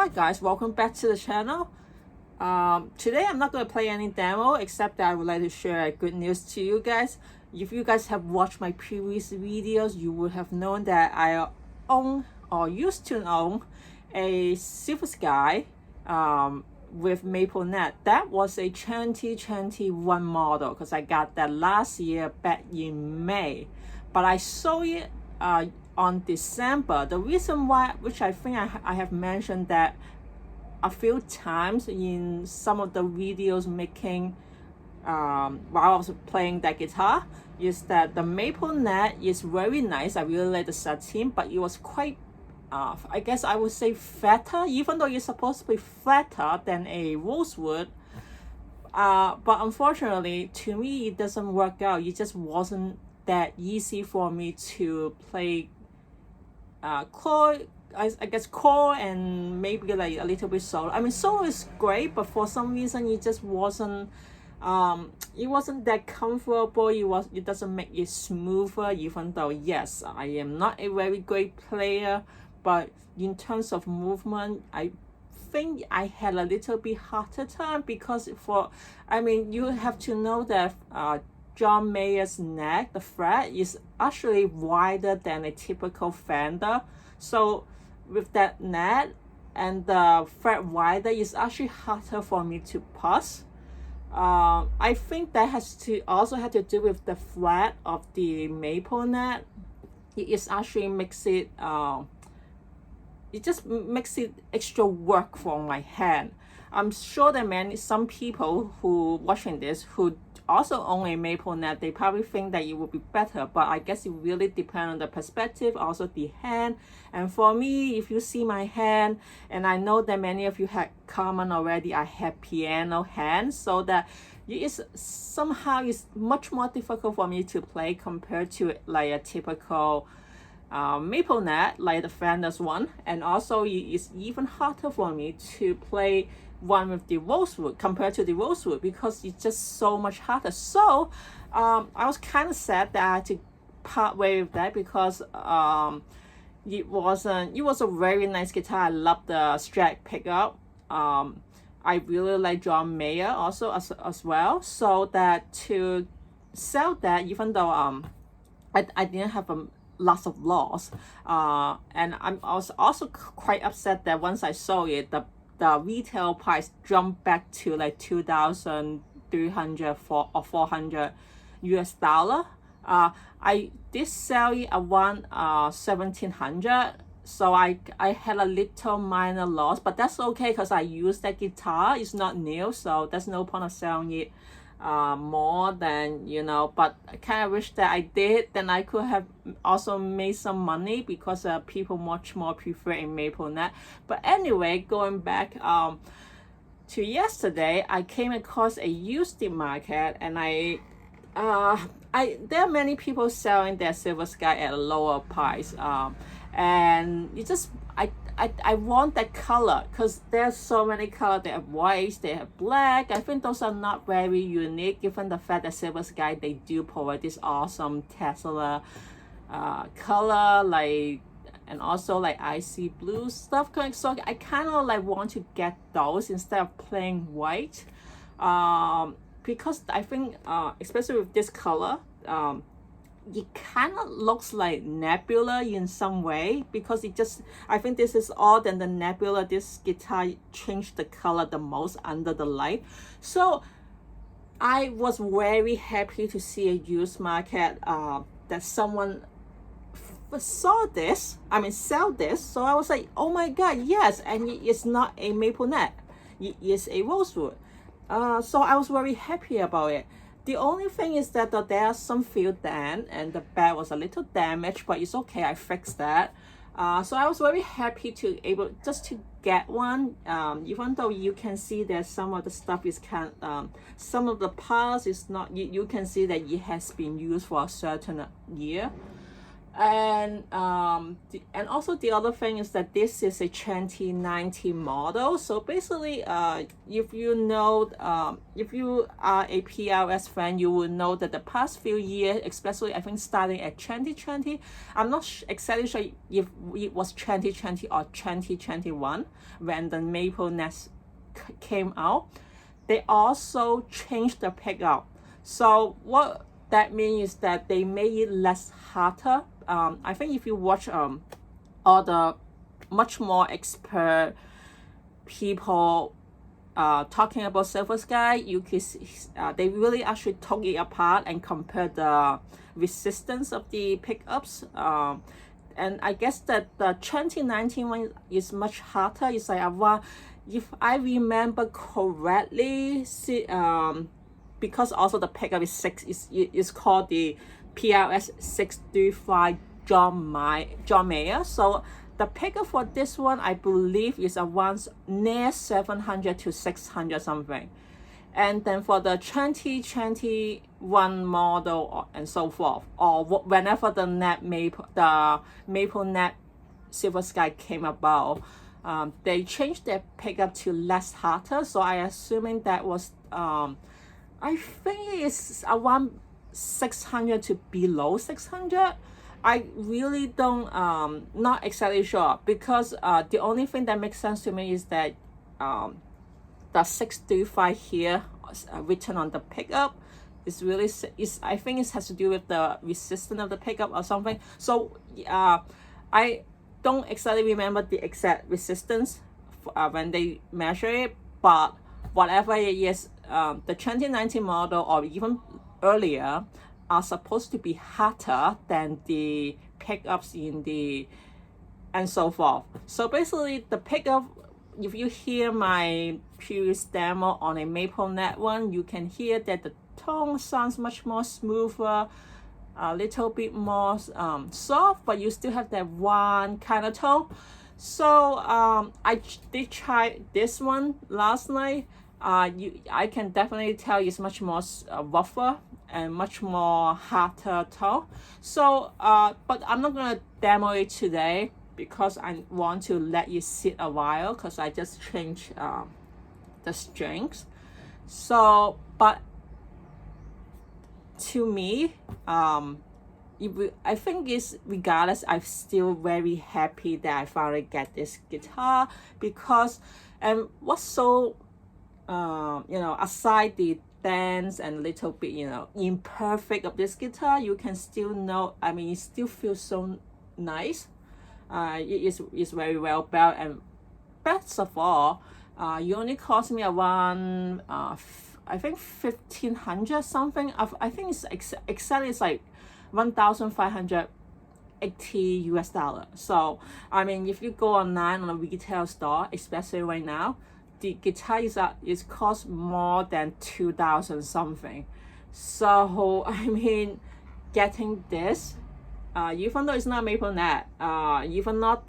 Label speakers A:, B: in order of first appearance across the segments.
A: Hi guys, welcome back to the channel. Today I'm not going to play any demo, except that I would like to share good news to you guys. If you guys have watched my previous videos, you would have known that I own or used to own a silversky with MapleNet. That was a 2021 model because I got that last year back in May, but I sold it on December. The reason why, which I think I have mentioned that a few times in some of the videos making while I was playing that guitar, is that the MapleNet is very nice. I really like the setting, but it was quite I guess I would say flatter, even though it's supposed to be flatter than a rosewood. But unfortunately, to me, it doesn't work out. It just wasn't that easy for me to play core, I guess core and maybe like a little bit solo. I mean, solo is great, but for some reason it just wasn't that comfortable. It doesn't make it smoother, even though yes, I am not a very great player, but in terms of movement, I think I had a little bit harder time because you have to know that John Mayer's neck, the fret is actually wider than a typical Fender. So with that net and the fret wider, it's actually harder for me to pass. I think that also had to do with the flat of the MapleNet. It is actually it just makes it extra work for my hand. I'm sure that some people who watching this who also own a MapleNet, they probably think that it would be better, but I guess it really depends on the perspective, also the hand. And for me, if you see my hand, and I know that many of you had comment already, I have piano hands, so that it's much more difficult for me to play compared to like a typical MapleNet, like the Fender's one. And also it's even harder for me to play one with the rosewood compared to the rosewood because it's just so much harder. So I was kind of sad that I had to part way with that because it was a very nice guitar. I love the Strat pickup. I really like John Mayer also as well. So that to sell that, even though I didn't have lots of loss, and I was also quite upset that once I sold it, the retail price jumped back to like 2,300 or 400 US dollar. I did sell it around 1,700, so I had a little minor loss, but that's okay because I used that guitar. It's not new, so there's no point of selling it more than, but I kind of wish that I did. Then I could have also made some money because people much more prefer a MapleNet. But anyway, going back to yesterday, I came across a used market, and there are many people selling their silversky at a lower price, and I want that color because there's so many colors. They have white, they have black. I think those are not very unique, given the fact that silversky, they do provide this awesome Tesla color, and also like icy blue stuff. So I kind of want to get those instead of plain white, because I think especially with this color, it kind of looks like nebula in some way, because I think this is odd than the nebula. This guitar changed the color the most under the light. So I was very happy to see a used market that someone sell this. So I was like, oh my god, yes. And it's not a MapleNet, it is a rosewood. So I was very happy about it. The only thing is that there are some field dent and the back was a little damaged, but it's okay, I fixed that. So I was very happy to get one, even though you can see that some of the stuff is some of the parts is not, you can see that it has been used for a certain year. And and also the other thing is that this is a 2019 model. So basically, if you know, if you are a PRS fan, you will know that the past few years, especially I think starting at 2020, I'm not exactly sure if it was 2020 or 2021 when the MapleNet came out. They also changed the pickup. So what that means is that they made it less harder. I think if you watch all the much more expert people talking about silversky, you can see, they really actually took it apart and compared the resistance of the pickups. And I guess that the 2019 one is much harder. It's like if I remember correctly, because also the pickup is called the PRS 635 John Mayer. So the pickup for this one, I believe, is around near 700 to 600 something. And then for the 2021 model and so forth, or whenever the MapleNet silversky came about, they changed their pickup to less harder. So I assuming that was I think it's around 600 to below 600. I really don't not exactly sure, because the only thing that makes sense to me is that the 635 here written on the pickup is really I think it has to do with the resistance of the pickup or something. So I don't exactly remember the exact resistance when they measure it, but whatever it is, the 2019 model or even earlier are supposed to be harder than the pickups in the and so forth. So basically the pickup, if you hear my previous demo on a MapleNet one, you can hear that the tone sounds much more smoother, a little bit more soft, but you still have that one kind of tone. So I did try this one last night. I can definitely tell it's much more rougher and much more harder tone. So but I'm not gonna demo it today because I want to let it sit a while, because I just changed the strings. So but to me, I think it's regardless, I'm still very happy that I finally get this guitar, because and what's so aside the dance and little bit imperfect of this guitar, you can still know, I mean, it still feels so nice. It is very well built, and best of all, you only cost me around I think 1,500 something. I think it's exactly, it's like 1,580 US dollar. So I mean, if you go online on a retail store, especially right now, the guitar is cost more than 2,000 something. So I mean, getting this, even though it's not MapleNet, even though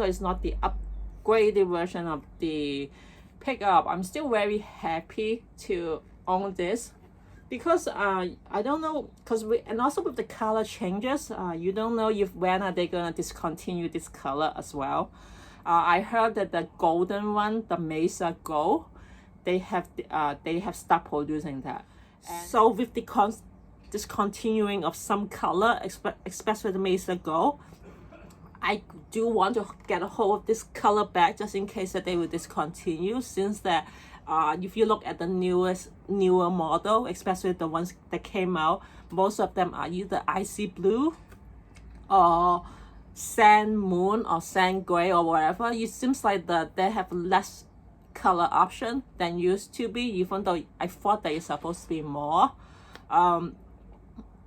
A: it's not the upgraded version of the pickup, I'm still very happy to own this, because I don't know, and also with the color changes, you don't know when are they gonna discontinue this color as well. I heard that the golden one, the Mesa Gold, they have stopped producing that. And so with the discontinuing of some color, especially the Mesa Gold, I do want to get a hold of this color back, just in case that they will discontinue, since that if you look at the newer model, especially the ones that came out, most of them are either icy blue or sand moon or sand gray or whatever. It seems like they have less color option than used to be, even though I thought that it's supposed to be more. And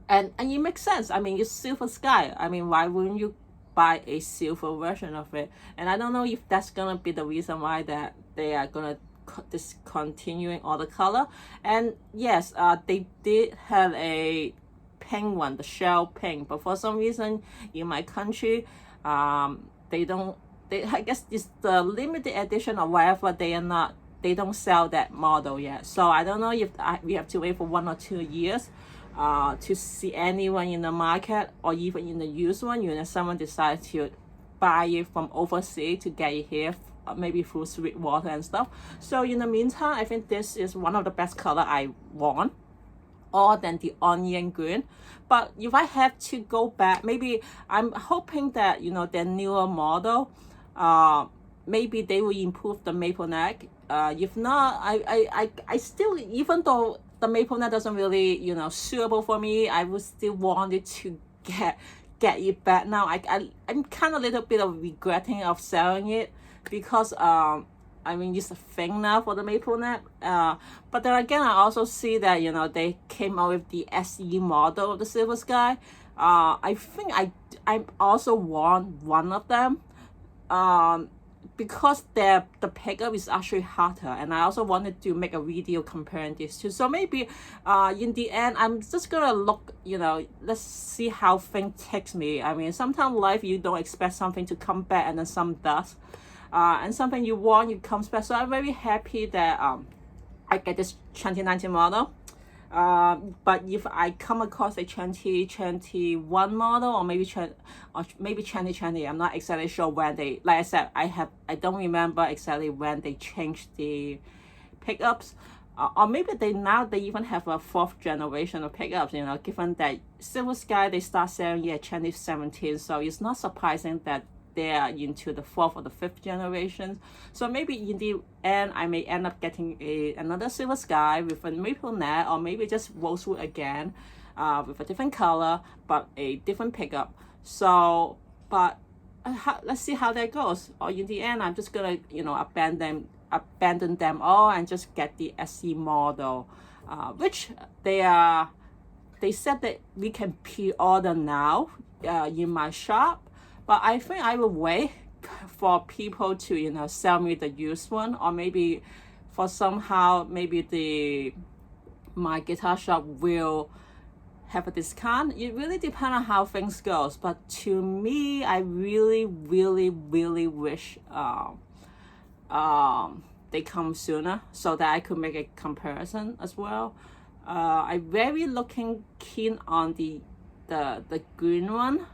A: it makes sense. I mean, it's silversky. I mean, why wouldn't you buy a silver version of it? And I don't know if that's gonna be the reason why that they are gonna discontinuing all the color. And yes, they did have a pink one, the shell pink, but for some reason in my country, they I guess it's the limited edition or whatever, they don't sell that model yet. So I don't know if we have to wait for 1 or 2 years to see anyone in the market or even in the used one. Someone decides to buy it from overseas to get it here, maybe through sweet water and stuff. So in the meantime, I think this is one of the best color I want, other than the onion green. But if I have to go back, maybe I'm hoping that their newer model, maybe they will improve the maple neck. If not, I still, even though the maple neck doesn't really suitable for me, I would still want it to get it back. Now I'm kind of a little bit of regretting of selling it, because I mean, it's a thing now for the maple neck. But then again, I also see that they came out with the SE model of the Silver Sky. I think I also want one of them, because the pickup is actually hotter, and I also wanted to make a video comparing these two. So maybe in the end, I'm just gonna look, let's see how things takes me. I mean, sometimes life, you don't expect something to come back, and then some does. And something you want, it comes back. So I'm very happy that I get this 2019 model. But if I come across a 2021 model, or maybe 2020, I'm not exactly sure when they, like I said, I don't remember exactly when they changed the pickups. Or maybe they even have a 4th generation of pickups, given that Silver Sky, they start selling it 2017. So it's not surprising that they are into the 4th or the 5th generation. So maybe in the end, I may end up getting another Silver Sky with a maple neck, or maybe just rosewood again, with a different color but a different pickup. So, but let's see how that goes. Or in the end, I'm just gonna abandon them all and just get the SE model, which they said that we can pre-order now in my shop. But I think I will wait for people to sell me the used one, or maybe for somehow maybe my guitar shop will have a discount. It really depends on how things goes. But to me, I really wish they come sooner, so that I could make a comparison as well. I'm very keen on the green one,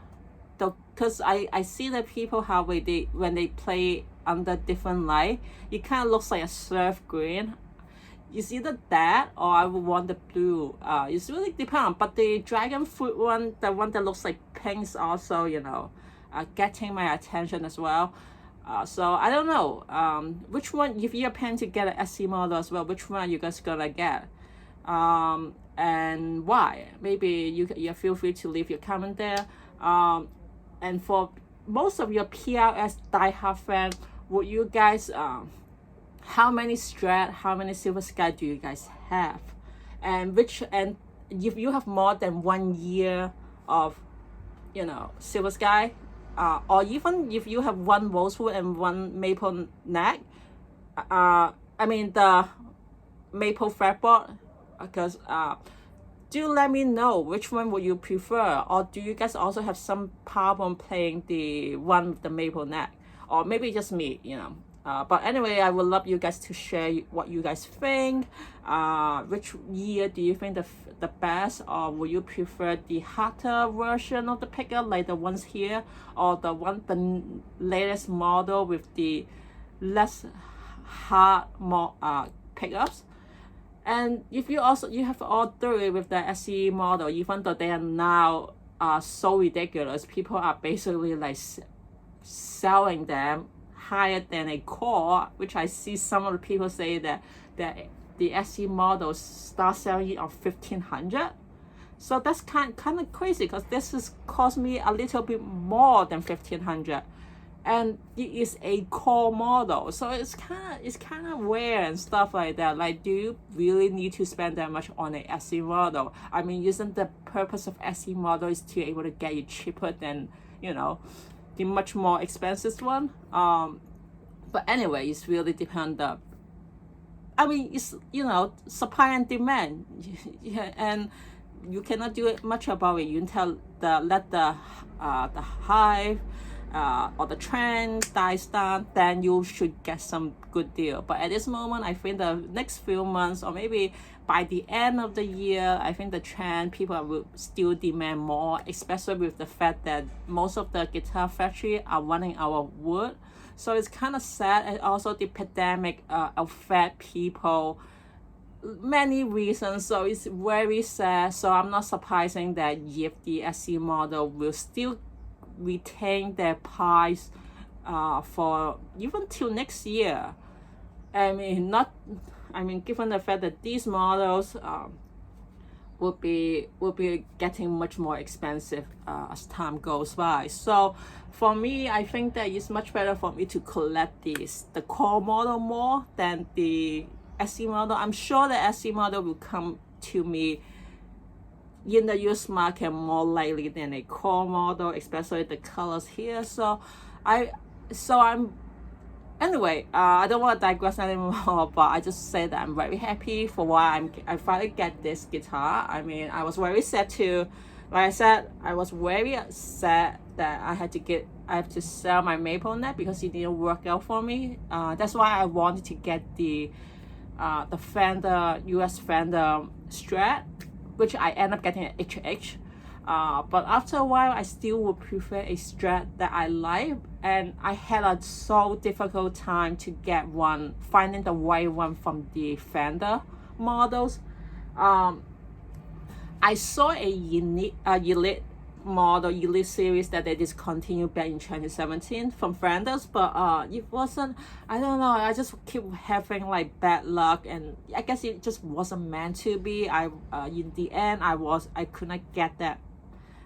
A: because I see the people how when they play under different light, it kind of looks like a surf green. It's either that, or I would want the blue. It's really depends. But the dragon fruit one, the one that looks like pink, is also getting my attention as well. So I don't know which one. If you're planning to get an SE model as well, which one are you guys gonna get? And why? Maybe you feel free to leave your comment there. And for most of your PRS diehard fans, would you guys how many Strat, how many Silver Sky do you guys have? And if you have more than 1 year of Silver Sky, or even if you have 1 rosewood and 1 maple neck, I mean the maple fretboard, because do let me know which one would you prefer. Or do you guys also have some problem playing the one with the maple neck, or maybe just me, but anyway, I would love you guys to share what you guys think. Which year do you think the best, or would you prefer the hotter version of the pickup, like the ones here, or the latest model with the less hard pickups? And if you have all 3 with the SE model, even though they are now so ridiculous, people are basically like selling them higher than a core, which I see some of the people say that the SE models start selling it on 1,500. So that's kind of crazy, because this has cost me a little bit more than 1,500. And it is a core model, so it's kind of weird and stuff like that. Like, do you really need to spend that much on a SE model? I mean, isn't the purpose of SE model is to be able to get you cheaper than the much more expensive one? But anyway, it's really depend on it's supply and demand. Yeah, and you cannot do it much about it. You let the hive or the trend dies down, then you should get some good deal. But at this moment, I think the next few months, or maybe by the end of the year, I think the trend, people will still demand more, especially with the fact that most of the guitar factory are running out of wood. So it's kind of sad. And also the pandemic affect people many reasons, so it's very sad. So I'm not surprising that if the SE model will still retain their price for even till next year. I mean, given the fact that these models will be getting much more expensive as time goes by. So for me, I think that it's much better for me to collect the core model more than the SE model. I'm sure the SE model will come to me in the used market more likely than a core model, especially the colors here. So I'm anyway, I don't want to digress anymore, but I just say that I'm very happy for why I finally get this guitar. I mean, I was very sad too. Like I said, I was very sad that I have to sell my maple neck because it didn't work out for me. That's why I wanted to get the Fender, US Fender Strat, which I end up getting an HH. But after a while, I still would prefer a Strat that I like, and I had a so difficult time to get one, finding the right one from the Fender models. I saw a Elite model, Elite series that they discontinued back in 2017 from Fenders, but it wasn't, I don't know, I just keep having like bad luck, and I guess it just wasn't meant to be. In the end, I could not get that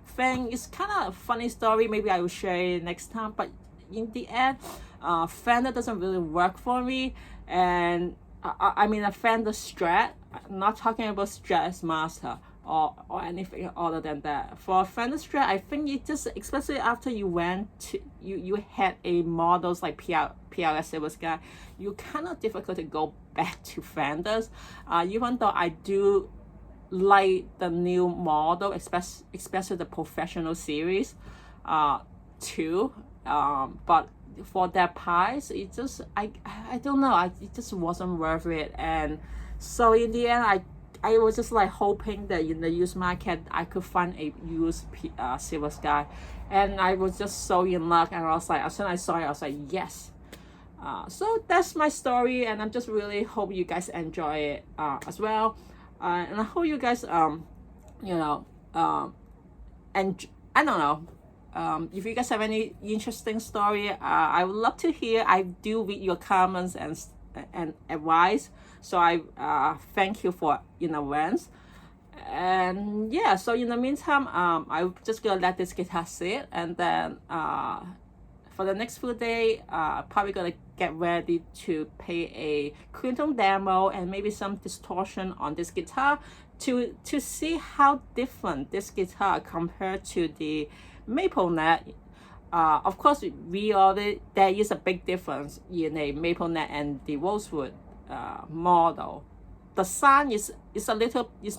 A: thing. It's kind of a funny story, maybe I will share it next time, but in the end, Fender doesn't really work for me. And I mean a Fender Strat, I'm not talking about Strat Master or anything other than that. For Fender Strat, I think it just, especially after you went to you had a models like PRS Silversky, you kind of difficult to go back to Fenders. Even though I do like the new model, especially the professional series too, but for that price, it just I don't know, it just wasn't worth it. And so in the end, I was just like hoping that in the used market I could find a used Silversky, and I was just so in luck. And I was like, as soon as I saw it, I was like, yes. So that's my story, and I'm just really hope you guys enjoy it as well. And I hope you guys and I don't know, if you guys have any interesting story, I would love to hear. I do read your comments and advice, so I thank you for in advance. And yeah, so in the meantime, I'm just gonna let this guitar sit, and then for the next few days, probably gonna get ready to pay a quinton demo and maybe some distortion on this guitar to see how different this guitar compared to the maple neck. Of course, there is a big difference in a maple neck and the rosewood model. The sound is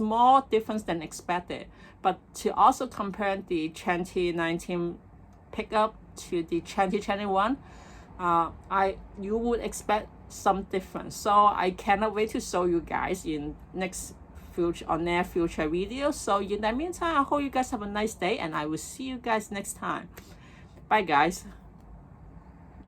A: more different than expected. But to also compare the 2019 pickup to the 2021, you would expect some difference. So I cannot wait to show you guys in near future videos. So in the meantime, I hope you guys have a nice day, and I will see you guys next time. Bye guys.